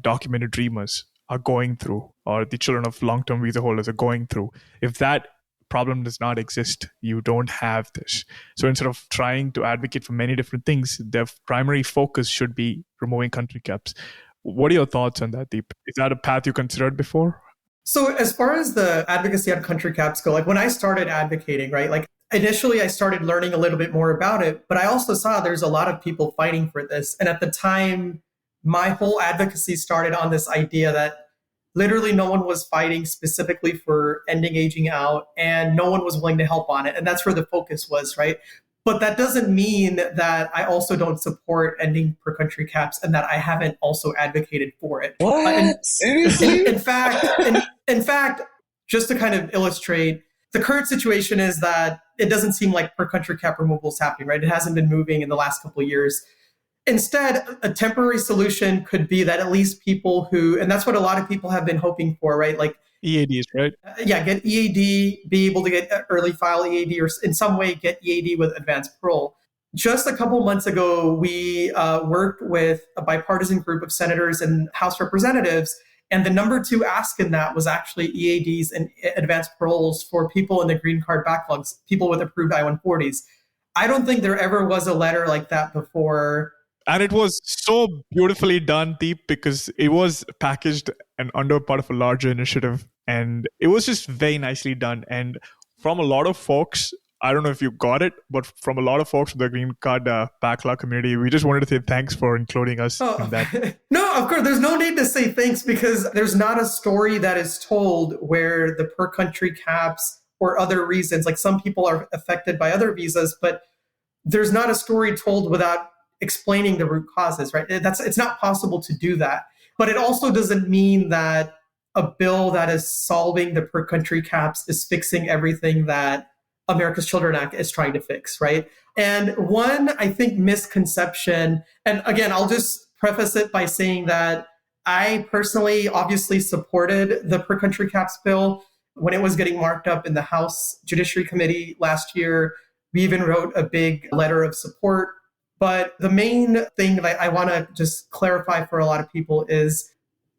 documented dreamers are going through, or the children of long-term visa holders are going through. If that problem does not exist, you don't have this. So instead of trying to advocate for many different things, their primary focus should be removing country caps. What are your thoughts on that, Deep? Is that a path you considered before? So as far as the advocacy on country caps go, like when I started advocating, right, like initially I started learning a little bit more about it, but I also saw there's a lot of people fighting for this. And at the time, my whole advocacy started on this idea that literally no one was fighting specifically for ending aging out and no one was willing to help on it. And that's where the focus was, right? But that doesn't mean that I also don't support ending per country caps and that I haven't also advocated for it. What? Seriously? In fact, just to kind of illustrate, the current situation is that it doesn't seem like per country cap removal is happening, right? It hasn't been moving in the last couple of years. Instead, a temporary solution could be that at least people who, and that's what a lot of people have been hoping for, right? Like EADs, right? Get EAD, be able to get early file EAD, or in some way get EAD with advanced parole. Just a couple months ago, we worked with a bipartisan group of senators and House representatives. And the number two ask in that was actually EADs and advanced paroles for people in the green card backlogs, people with approved I-140s. I don't think there ever was a letter like that before. And it was so beautifully done, Deep, because it was packaged and under part of a larger initiative. And it was just very nicely done. And from a lot of folks, I don't know if you got it, but from a lot of folks in the green card backlog community, we just wanted to say thanks for including us in that. No, of course, there's no need to say thanks because there's not a story that is told where the per country caps or other reasons, like some people are affected by other visas, but there's not a story told without explaining the root causes, right? It's not possible to do that. But it also doesn't mean that a bill that is solving the per country caps is fixing everything that America's Children Act is trying to fix, right? And one, I think, misconception, and again, I'll just preface it by saying that I personally obviously supported the per country caps bill when it was getting marked up in the House Judiciary Committee last year. We even wrote a big letter of support. But the main thing that I want to just clarify for a lot of people is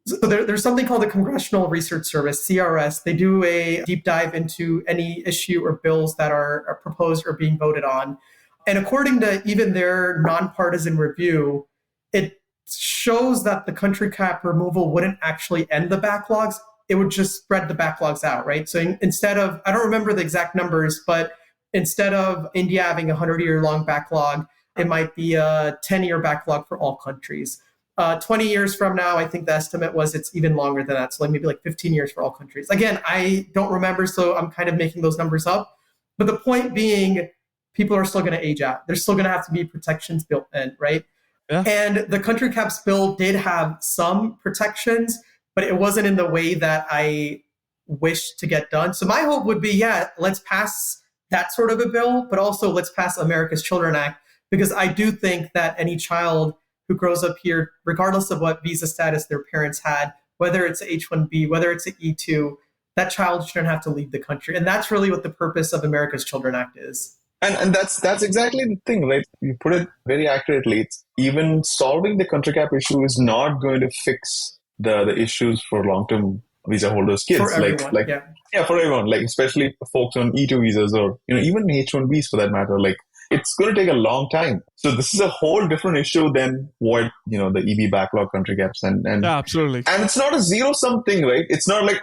so there's something called the Congressional Research Service, CRS. They do a deep dive into any issue or bills that are proposed or being voted on. And according to even their nonpartisan review, it shows that the country cap removal wouldn't actually end the backlogs. It would just spread the backlogs out, right? So instead of, I don't remember the exact numbers, but instead of India having a 100-year-long backlog, it might be a 10-year backlog for all countries. 20 years from now, I think the estimate was it's even longer than that. So like maybe like 15 years for all countries. Again, I don't remember, so I'm kind of making those numbers up. But the point being, people are still going to age out. There's still going to have to be protections built in, right? Yeah. And the country caps bill did have some protections, but it wasn't in the way that I wished to get done. So my hope would be, yeah, let's pass that sort of a bill, but also let's pass America's Children Act, because I do think that any child who grows up here, regardless of what visa status their parents had, whether it's H-1B, whether it's an E-2, that child shouldn't have to leave the country. And that's really what the purpose of America's Children Act is. And that's exactly the thing, right? You put it very accurately. It's even solving the country cap issue is not going to fix the issues for long-term visa holders' kids. For everyone, yeah, for everyone, like especially folks on E2 visas or even H-1Bs for that matter. Like it's going to take a long time. So this is a whole different issue than what the EB backlog country caps and yeah, absolutely. And it's not a zero-sum thing, right? It's not like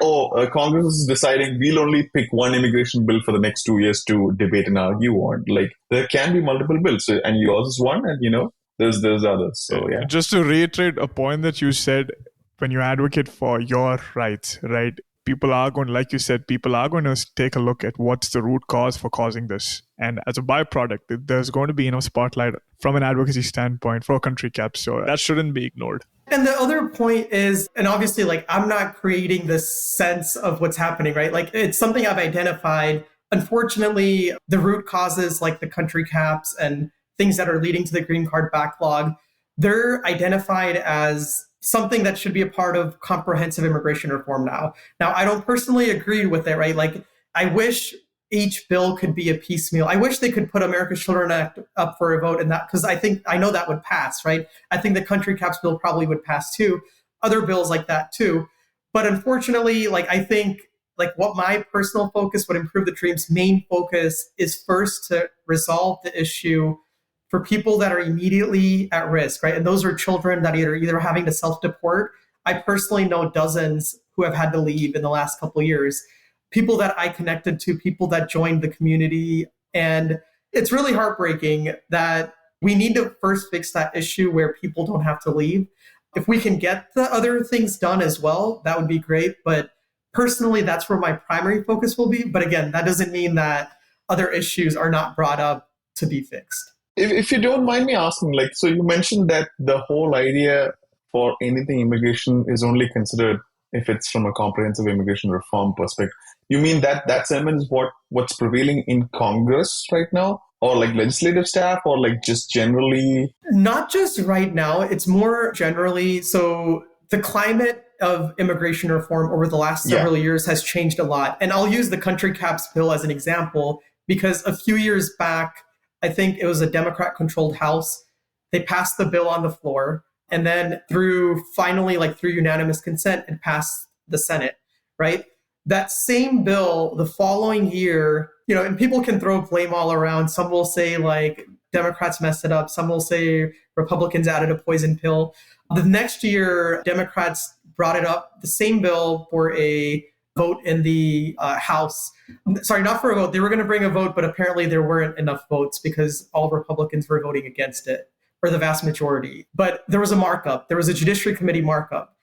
Congress is deciding we'll only pick one immigration bill for the next 2 years to debate and argue on. Like there can be multiple bills, and yours is one, and there's others. So yeah. Just to reiterate a point that you said, when you advocate for your rights, right? People are going to take a look at what's the root cause for causing this. And as a byproduct, there's going to be spotlight from an advocacy standpoint for country caps. So that shouldn't be ignored. And the other point is, and obviously, like, I'm not creating this sense of what's happening, right? Like, it's something I've identified. Unfortunately, the root causes like the country caps and things that are leading to the green card backlog, they're identified as something that should be a part of comprehensive immigration reform now. Now, I don't personally agree with it, right? Like, I wish each bill could be a piecemeal. I wish they could put America's Children Act up for a vote in that, because I know that would pass, right? I think the country caps bill probably would pass too. Other bills like that too. But unfortunately, like, I think like what my personal focus would improve the dream's main focus is first to resolve the issue for people that are immediately at risk, right? And those are children that are either having to self-deport. I personally know dozens who have had to leave in the last couple of years. People that I connected to, people that joined the community. And it's really heartbreaking that we need to first fix that issue where people don't have to leave. If we can get the other things done as well, that would be great. But personally, that's where my primary focus will be. But again, that doesn't mean that other issues are not brought up to be fixed. If you don't mind me asking, like, so you mentioned that the whole idea for anything immigration is only considered if it's from a comprehensive immigration reform perspective. You mean that sentiment is what's prevailing in Congress right now? Or like legislative staff, or like just generally? Not just right now, it's more generally. So the climate of immigration reform over the last several years has changed a lot. And I'll use the country caps bill as an example, because a few years back, I think it was a Democrat controlled House. They passed the bill on the floor. And then through unanimous consent, it passed the Senate, right? That same bill the following year, and people can throw blame all around. Some will say like Democrats messed it up. Some will say Republicans added a poison pill. The next year, Democrats brought it up, the same bill, for a vote in the House. Sorry, not for a vote. They were going to bring a vote, but apparently there weren't enough votes because all Republicans were voting against it, or the vast majority. But there was a markup. There was a Judiciary Committee markup.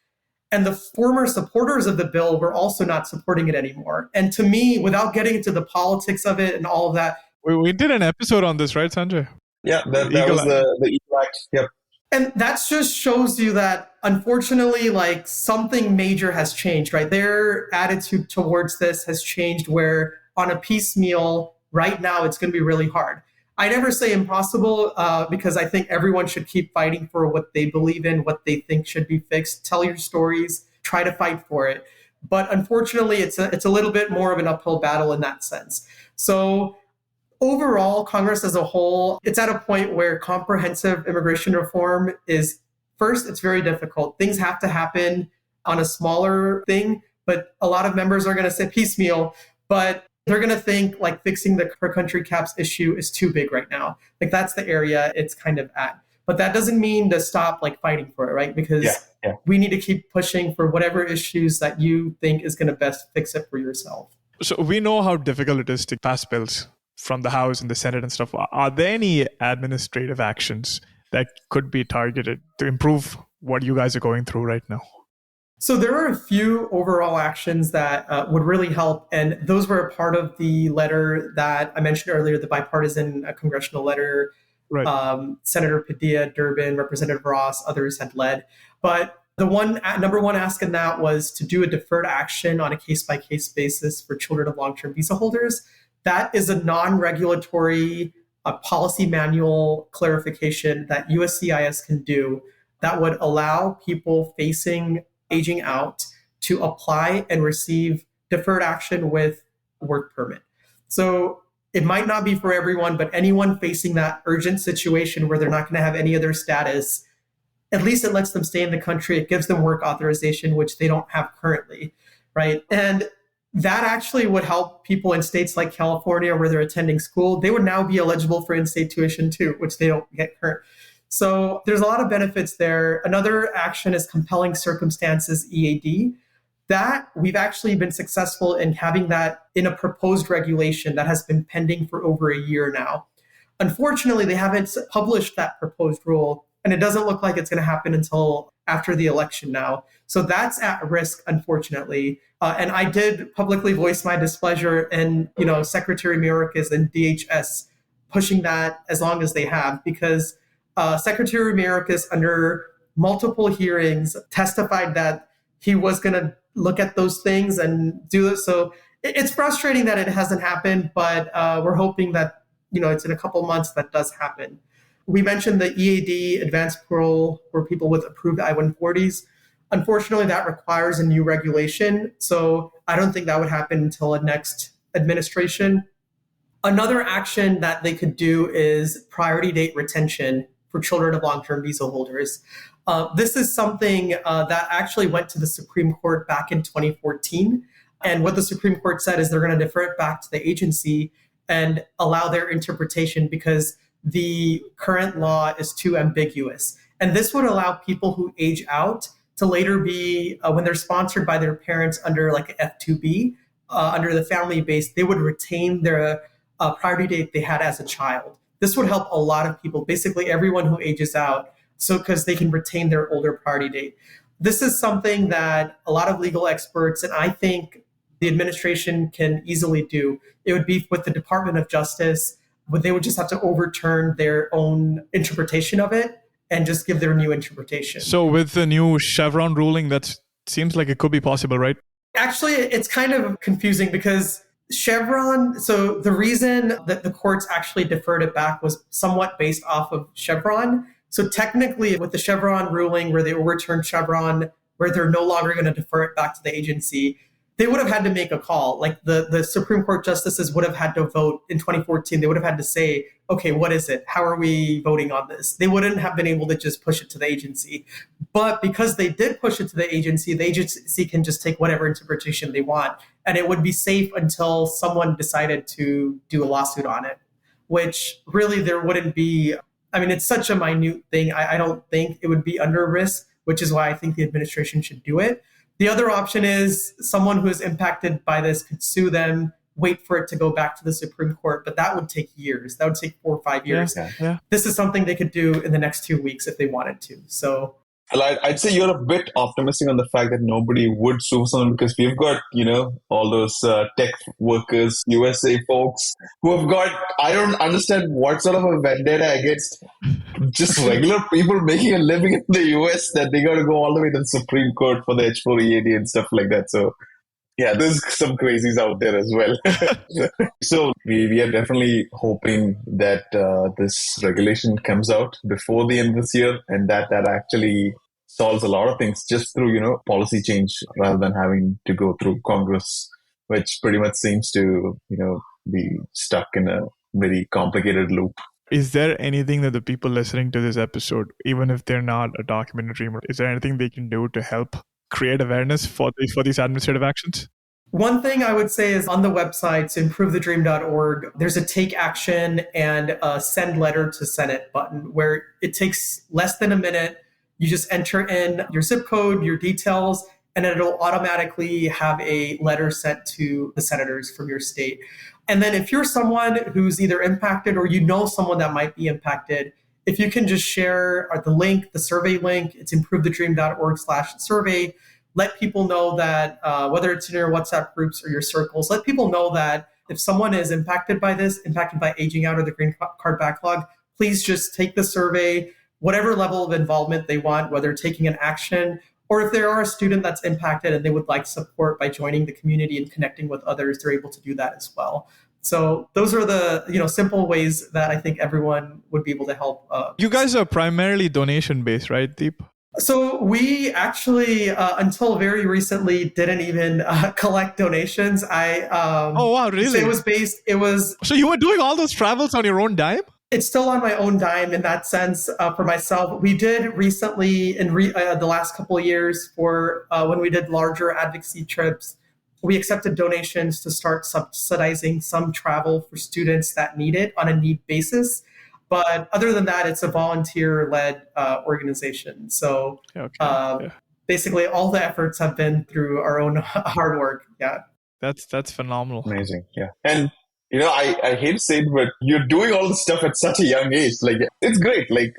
And the former supporters of the bill were also not supporting it anymore. And to me, without getting into the politics of it and all of that. We did an episode on this, right, Sanjay? Yeah, that was the Eagle Act. Yep. And that just shows you that, unfortunately, like something major has changed, right? Their attitude towards this has changed, where on a piecemeal, right now, it's going to be really hard. I never say impossible because I think everyone should keep fighting for what they believe in, what they think should be fixed. Tell your stories, try to fight for it. But unfortunately, it's a little bit more of an uphill battle in that sense. So overall, Congress as a whole, it's at a point where comprehensive immigration reform is, first, it's very difficult. Things have to happen on a smaller thing, but a lot of members are going to say piecemeal, but they're going to think like fixing the per country caps issue is too big right now. Like that's the area it's kind of at. But that doesn't mean to stop like fighting for it, right? Because we need to keep pushing for whatever issues that you think is going to best fix it for yourself. So we know how difficult it is to pass bills from the House and the Senate and stuff. Are there any administrative actions that could be targeted to improve what you guys are going through right now? So there are a few overall actions that would really help. And those were a part of the letter that I mentioned earlier, the bipartisan congressional letter. Right. Senator Padilla, Durbin, Representative Ross, others had led. But the number one ask in that was to do a deferred action on a case-by-case basis for children of long-term visa holders. That is a non-regulatory policy manual clarification that USCIS can do that would allow people facing aging out to apply and receive deferred action with work permit. So it might not be for everyone, but anyone facing that urgent situation where they're not going to have any other status, at least it lets them stay in the country. It gives them work authorization, which they don't have currently, right? And that actually would help people in states like California where they're attending school. They would now be eligible for in-state tuition too, which they don't get current. So there's a lot of benefits there. Another action is compelling circumstances EAD. That we've actually been successful in having that in a proposed regulation that has been pending for over a year now. Unfortunately, they haven't published that proposed rule, and it doesn't look like it's going to happen until after the election now. So that's at risk, unfortunately. And I did publicly voice my displeasure, and Secretary Mayorkas and DHS pushing that as long as they have, because Secretary Mayorkas, under multiple hearings, testified that he was going to look at those things and do it. So it's frustrating that it hasn't happened, but we're hoping that it's in a couple months that does happen. We mentioned the EAD advanced parole for people with approved I-140s. Unfortunately, that requires a new regulation. So I don't think that would happen until the next administration. Another action that they could do is priority date retention for children of long-term visa holders. This is something that actually went to the Supreme Court back in 2014. And what the Supreme Court said is they're going to defer it back to the agency and allow their interpretation because the current law is too ambiguous. And this would allow people who age out to later be, when they're sponsored by their parents under like F2B, under the family base, they would retain their priority date they had as a child. This would help a lot of people, basically everyone who ages out, so because they can retain their older priority date. This is something that a lot of legal experts, and I think the administration can easily do. It would be with the Department of Justice, but they would just have to overturn their own interpretation of it and just give their new interpretation. So with the new Chevron ruling, that seems like it could be possible, right? Actually, it's kind of confusing because Chevron, so the reason that the courts actually deferred it back was somewhat based off of Chevron. So technically, with the Chevron ruling where they overturned Chevron, where they're no longer going to defer it back to the agency, they would have had to make a call. Like the Supreme Court justices would have had to vote in 2014. They would have had to say, okay, what is it? How are we voting on this? They wouldn't have been able to just push it to the agency. But because they did push it to the agency can just take whatever interpretation they want. And it would be safe until someone decided to do a lawsuit on it, which really there wouldn't be. I mean, it's such a minute thing. I don't think it would be under risk, which is why I think the administration should do it. The other option is someone who is impacted by this could sue them, wait for it to go back to the Supreme Court, but that would take years. That would take 4 or 5 years. Yeah. This is something they could do in the next 2 weeks if they wanted to. So Well, I'd say you're a bit optimistic on the fact that nobody would sue someone because we've got, all those tech workers, USA folks who have got, I don't understand what sort of a vendetta against just regular people making a living in the US that they got to go all the way to the Supreme Court for the H4 EAD and stuff like that. So yeah, there's some crazies out there as well. So we are definitely hoping that this regulation comes out before the end of this year and that actually solves a lot of things just through, policy change rather than having to go through Congress, which pretty much seems to, be stuck in a very complicated loop. Is there anything that the people listening to this episode, even if they're not a documented dreamer, is there anything they can do to help create awareness for these administrative actions? one thing I would say is on the website, so improvethedream.org, there's a take action and a send letter to Senate button where it takes less than a minute. You just enter in your zip code, your details, and it'll automatically have a letter sent to the senators from your state. And then if you're someone who's either impacted or you know someone that might be impacted, if you can just share the link, the survey link, it's improvethedream.org/survey. Let people know that whether it's in your WhatsApp groups or your circles, let people know that if someone is impacted by this, impacted by aging out or the green card backlog, please just take the survey, whatever level of involvement they want, whether taking an action, or if there are a student that's impacted and they would like support by joining the community and connecting with others, they're able to do that as well. So those are the simple ways that I think everyone would be able to help. You guys are primarily donation based, right, Deep? So we actually, until very recently, didn't even collect donations. Oh wow, really? It was. So you were doing all those travels on your own dime? It's still on my own dime in that sense for myself. We did recently in the last couple of years for when we did larger advocacy trips, we accepted donations to start subsidizing some travel for students that need it on a need basis. But other than that, it's a volunteer-led organization. So basically all the efforts have been through our own hard work. Yeah. That's phenomenal. Amazing. Yeah. And I hate to say it, but you're doing all this stuff at such a young age. Like, it's great. Like,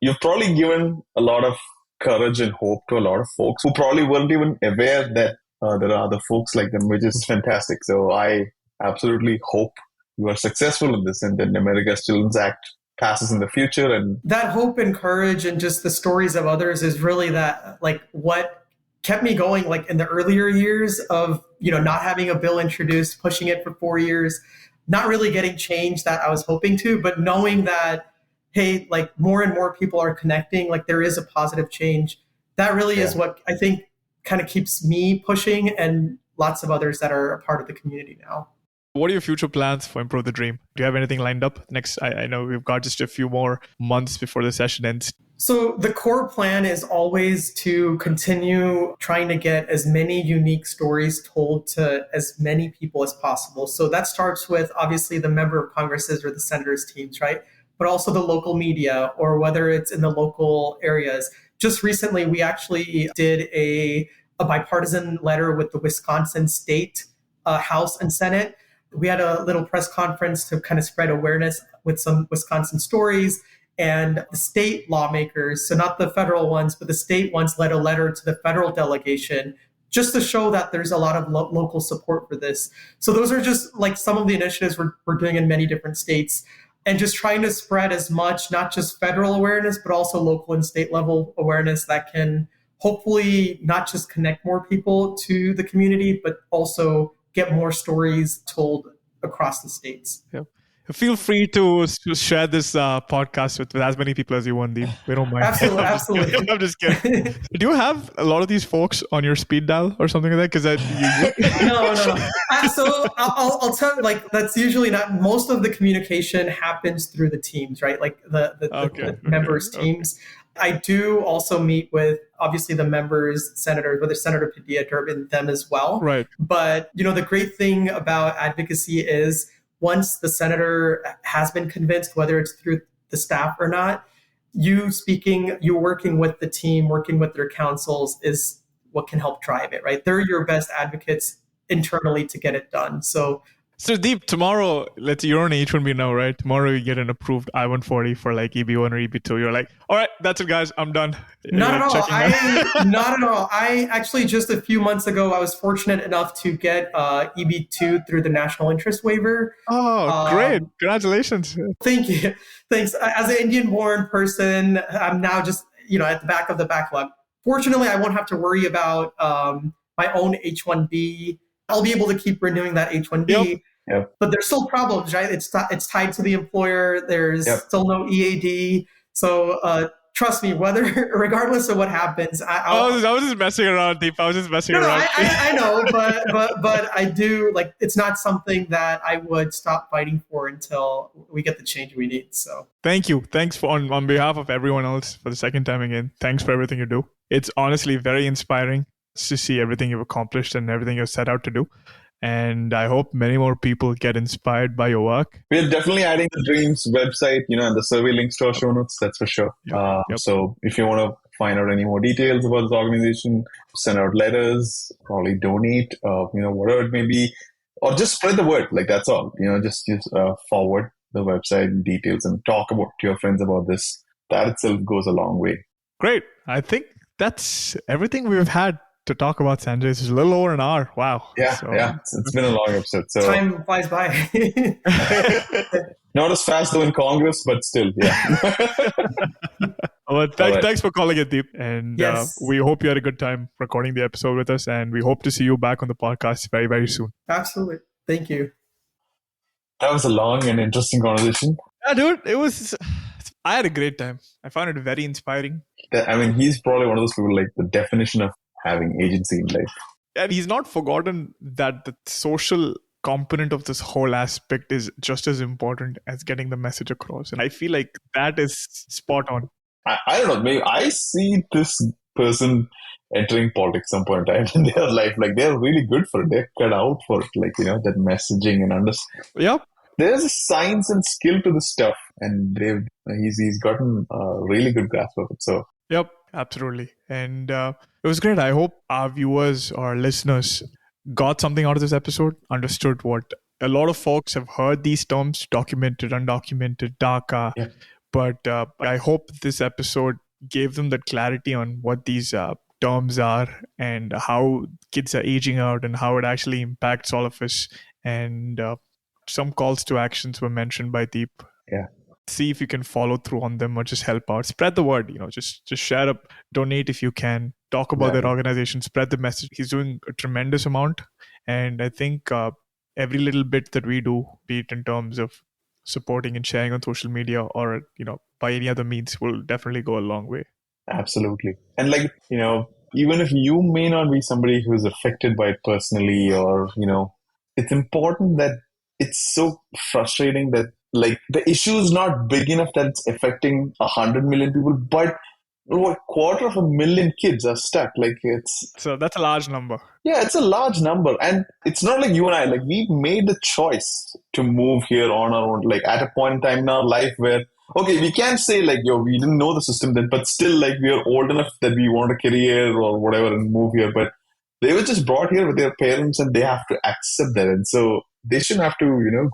you've probably given a lot of courage and hope to a lot of folks who probably weren't even aware that there are other folks like them, which is fantastic. So I absolutely hope you are successful in this and that America's Children's Act passes in the future. And that hope and courage and just the stories of others is really that, like, what kept me going, like in the earlier years of, not having a bill introduced, pushing it for 4 years, not really getting change that I was hoping to, but knowing that, hey, like more and more people are connecting, like there is a positive change. That really is what I think kind of keeps me pushing and lots of others that are a part of the community now. What are your future plans for Improve the Dream? Do you have anything lined up next? I know we've got just a few more months before the session ends. So the core plan is always to continue trying to get as many unique stories told to as many people as possible. So that starts with obviously the member of Congresses or the senators' teams, right? But also the local media or whether it's in the local areas. Just recently, we actually did a bipartisan letter with the Wisconsin State House and Senate. We had a little press conference to kind of spread awareness with some Wisconsin stories. And the state lawmakers, so not the federal ones, but the state ones, led a letter to the federal delegation just to show that there's a lot of local support for this. So those are just like some of the initiatives we're doing in many different states and just trying to spread as much, not just federal awareness, but also local and state level awareness that can hopefully not just connect more people to the community, but also get more stories told across the states. Yep. feel free to share this podcast with as many people as you want, Deep. We don't mind. Absolutely, I'm just kidding. absolutely. I'm just kidding. Do you have a lot of these folks on your speed dial or something like that? Because No, no. So I'll tell you, like, that's usually not, most of the communication happens through the teams, right? Like the members' teams. I do also meet with, obviously, the members, senators, whether Senator Padilla, Durbin, them as well. Right. But, the great thing about advocacy is once the senator has been convinced, whether it's through the staff or not, you working with the team, working with their councils is what can help drive it, right? They're your best advocates internally to get it done. So Deep, tomorrow, you're on H1B now, right? Tomorrow you get an approved I-140 for like EB1 or EB2. You're like, all right, that's it, guys. I'm done. Not at all. Not at all. I actually, just a few months ago, I was fortunate enough to get EB2 through the national interest waiver. Oh, great. Congratulations. Thank you. Thanks. As an Indian-born person, I'm now just, at the back of the backlog. Fortunately, I won't have to worry about my own H1B. I'll be able to keep renewing that H1B. Yep. But there's still problems, right? It's tied to the employer. There's still no EAD. So trust me, regardless of what happens, I was just messing around, Deep. I was just messing around. I know, but I do, like, it's not something that I would stop fighting for until we get the change we need. So thank you. Thanks on behalf of everyone else for the second time again. Thanks for everything you do. It's honestly very inspiring to see everything you've accomplished and everything you've set out to do. And I hope many more people get inspired by your work. We're definitely adding the Dreams website, and the survey links to our show notes, that's for sure. Yep. So if you want to find out any more details about this organization, send out letters, probably donate, whatever it may be, or just spread the word. Like, that's all. Just forward the website details and talk to your friends about this. That itself goes a long way. Great. I think that's everything we've had to talk about, Sanjay. It's a little over an hour. Wow. Yeah. It's been a long episode. So time flies by. Not as fast though in Congress, but still, yeah. Well, thanks for calling it, Deep. And yes. We hope you had a good time recording the episode with us. And we hope to see you back on the podcast very, very soon. Absolutely. Thank you. That was a long and interesting conversation. Yeah, dude. I had a great time. I found it very inspiring. He's probably one of those people, like, the definition of having agency in life. And he's not forgotten that the social component of this whole aspect is just as important as getting the message across. And I feel like that is spot on. I don't know. Maybe I see this person entering politics some point in time in their life. Like, they're really good for it. They're cut out for it. Like, that messaging and understanding. Yep. There's a science and skill to this stuff. And he's gotten a really good grasp of it. So, yep. Absolutely. And it was great. I hope our viewers or listeners got something out of this episode, understood what a lot of folks have heard these terms, documented, undocumented, DACA. Yeah. But I hope this episode gave them that clarity on what these terms are and how kids are aging out and how it actually impacts all of us. And some calls to actions were mentioned by Deep. Yeah. See if you can follow through on them or just help out. Spread the word, just share up, donate if you can, talk about their organization, spread the message. He's doing a tremendous amount. And I think every little bit that we do, be it in terms of supporting and sharing on social media or, by any other means, will definitely go a long way. Absolutely. And even if you may not be somebody who is affected by it personally or, it's important that it's so frustrating that the issue is not big enough that it's affecting 100 million people, but a 250,000 kids are stuck. So that's a large number. Yeah, it's a large number. And it's not like you and I, we made the choice to move here on our own, at a point in time in our life where, okay, we can't say we didn't know the system then, but still we are old enough that we want a career or whatever and move here. But they were just brought here with their parents and they have to accept that. And so they shouldn't have to,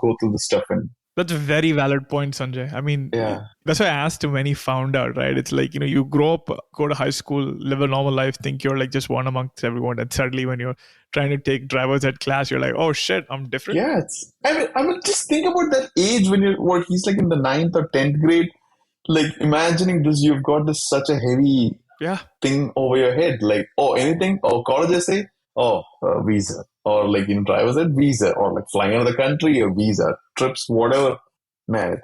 go through the stuff. And that's a very valid point, Sanjay. That's why I asked him when he found out, right? It's like, you grow up, go to high school, live a normal life, think you're just one amongst everyone. And suddenly when you're trying to take driver's ed class, you're like, oh shit, I'm different. Yeah. Just think about that age when he's in the 9th or 10th grade. Imagining this, you've got this such a heavy thing over your head. Anything, college essay, visa. Or driver's ed, visa. Or flying out of the country, or visa. Trips, whatever. man,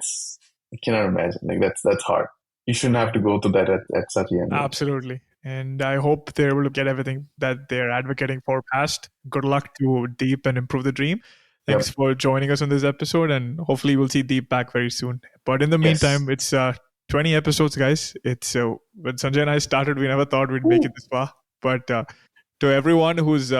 I cannot imagine. Like that's hard. You shouldn't have to go through that at such a young age. Absolutely. And I hope they're able to get everything that they're advocating for passed. Good luck to Deep and Improve the Dream. Thanks Yep. for joining us on this episode, and hopefully we'll see Deep back very soon. But in the meantime, it's 20 episodes, guys. It's when Sanjay and I started, we never thought we'd make it this far. But to everyone who's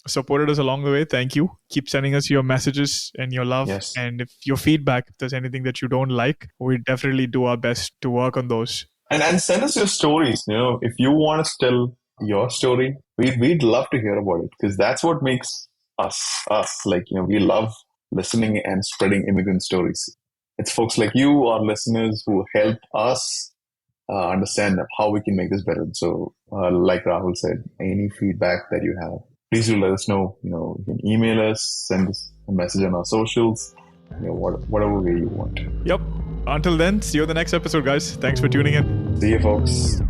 supported us along the way, thank you. Keep sending us your messages and your love. Yes. And if your feedback, if there's anything that you don't like, we definitely do our best to work on those. And send us your stories. If you want to tell your story, we'd love to hear about it, because that's what makes us. Like, we love listening and spreading immigrant stories. It's folks like you, our listeners, who help us understand how we can make this better. So, like Rahul said, any feedback that you have, please do let us know. You can email us, send us a message on our socials, whatever way you want. Yep. Until then, see you in the next episode, guys. Thanks for tuning in. See you, folks.